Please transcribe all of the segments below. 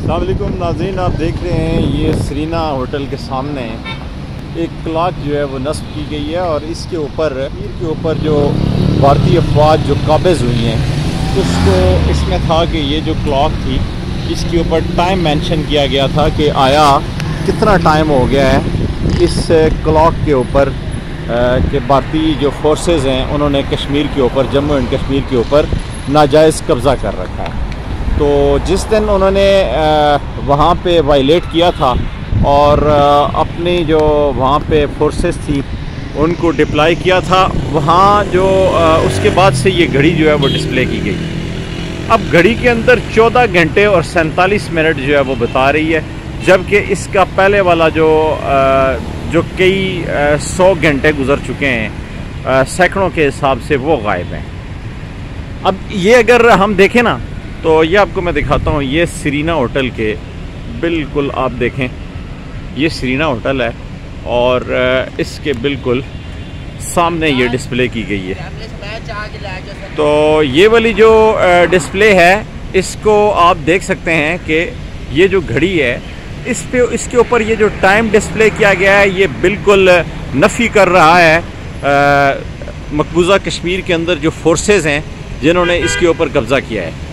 अस्सलाम वालेकुम नाज़रीन, आप देख रहे हैं ये सरीना होटल के सामने एक क्लॉक जो है वो नस्ब की गई है और इसके ऊपर जो भारतीय अफवाज जो काबिज़ हुई हैं उसको इसमें था कि ये जो क्लॉक थी इसके ऊपर टाइम मेंशन किया गया था कि आया कितना टाइम हो गया है इस क्लॉक के ऊपर कि भारतीय जो फोर्सेस हैं उन्होंने कश्मीर के ऊपर, जम्मू एंड कश्मीर के ऊपर नाजायज़ कब्ज़ा कर रखा है। तो जिस दिन उन्होंने वहाँ पे वायलेट किया था और अपनी जो वहाँ पे फोर्सेस थी उनको डिप्लॉय किया था, वहाँ जो उसके बाद से ये घड़ी जो है वो डिस्प्ले की गई। अब घड़ी के अंदर 14 घंटे और 47 मिनट जो है वो बता रही है, जबकि इसका पहले वाला जो कई 100 घंटे गुजर चुके हैं सैकड़ों के हिसाब से, वो गायब हैं। अब ये अगर हम देखें ना तो ये आपको मैं दिखाता हूँ, ये सरीना होटल के बिल्कुल आप देखें, ये सरीना होटल है और इसके बिल्कुल सामने ये डिस्प्ले की गई है। तो ये वाली जो डिस्प्ले है इसको आप देख सकते हैं कि ये जो घड़ी है इसके ऊपर ये जो टाइम डिस्प्ले किया गया है ये बिल्कुल नफ़ी कर रहा है मकबूजा कश्मीर के अंदर जो फोर्सेस हैं जिन्होंने इसके ऊपर कब्ज़ा किया है।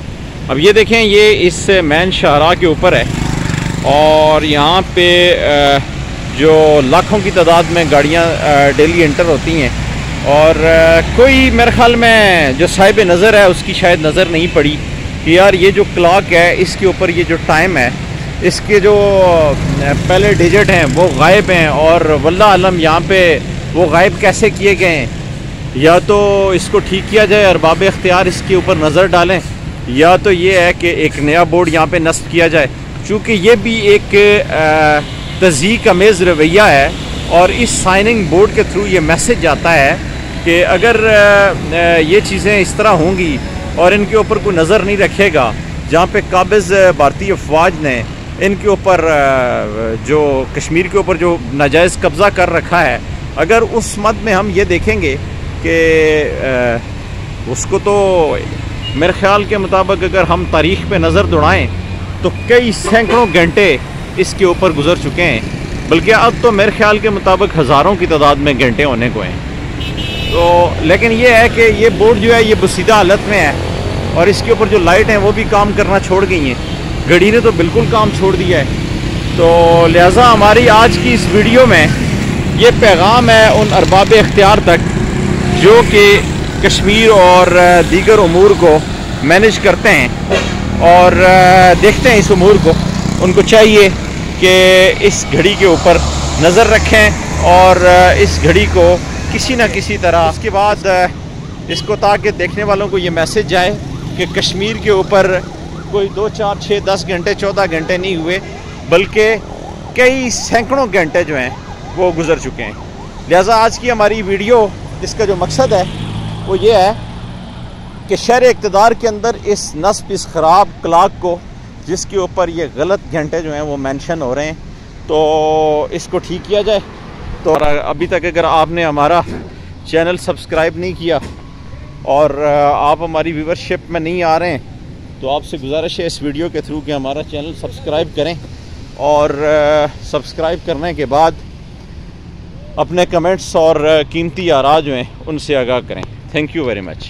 अब ये देखें, ये इस मैन शाहराह के ऊपर है और यहाँ पे जो लाखों की तादाद में गाड़ियाँ डेली एंटर होती हैं और कोई मेरे ख्याल में जो साहिब नज़र है उसकी शायद नज़र नहीं पड़ी कि यार ये जो क्लॉक है इसके ऊपर ये जो टाइम है इसके जो पहले डिजिट हैं वो गायब हैं और वल्लाह आलम यहाँ पे वो गायब कैसे किए गए हैं। या तो इसको ठीक किया जाए, अरबाब इख्तियार इसके ऊपर नज़र डालें, या तो ये है कि एक नया बोर्ड यहाँ पे नस्ब किया जाए, चूँकि ये भी एक तज़यीक़ अमेज़ रवैया है और इस साइनिंग बोर्ड के थ्रू ये मैसेज जाता है कि अगर ये चीज़ें इस तरह होंगी और इनके ऊपर कोई नज़र नहीं रखेगा, जहाँ पे काबिज़ भारतीय अफवाज ने इनके ऊपर जो कश्मीर के ऊपर जो नाजायज़ कब्ज़ा कर रखा है, अगर उस मद में हम ये देखेंगे कि उसको तो मेरे ख्याल के मुताबिक अगर हम तारीख़ पे नज़र दौड़ाएँ तो कई सैकड़ों घंटे इसके ऊपर गुजर चुके हैं, बल्कि अब तो मेरे ख्याल के मुताबिक हज़ारों की तादाद में घंटे होने को हैं। तो लेकिन ये है कि ये बोर्ड जो है ये बसीदा हालत में है और इसके ऊपर जो लाइट हैं वो भी काम करना छोड़ गई हैं, घड़ी ने तो बिल्कुल काम छोड़ दिया है। तो लिहाजा हमारी आज की इस वीडियो में ये पैगाम है उन अरबाब इख्तियार तक जो कि कश्मीर और दीगर उमूर को मैनेज करते हैं और देखते हैं इस उमूर को, उनको चाहिए कि इस घड़ी के ऊपर नज़र रखें और इस घड़ी को किसी न किसी तरह उसके बाद इसको, ताकि देखने वालों को ये मैसेज जाए कि कश्मीर के ऊपर कोई 2, 4, 6, 10 घंटे 14 घंटे नहीं हुए, बल्कि कई सैकड़ों घंटे जो हैं वो गुजर चुके हैं। लिहाजा आज की हमारी वीडियो इसका जो मकसद है वो ये है कि शहर इक़्तिदार के अंदर इस नस्ब, इस ख़राब क्लॉक को जिसके ऊपर ये गलत घंटे जो हैं वो मेंशन हो रहे हैं, तो इसको ठीक किया जाए। तो अभी तक अगर आपने हमारा चैनल सब्सक्राइब नहीं किया और आप हमारी व्यूवरशिप में नहीं आ रहे हैं तो आपसे गुजारिश है इस वीडियो के थ्रू कि हमारा चैनल सब्सक्राइब करें और सब्सक्राइब करने के बाद अपने कमेंट्स और कीमती आरा जो हैं उनसे आगाह करें। Thank you very much.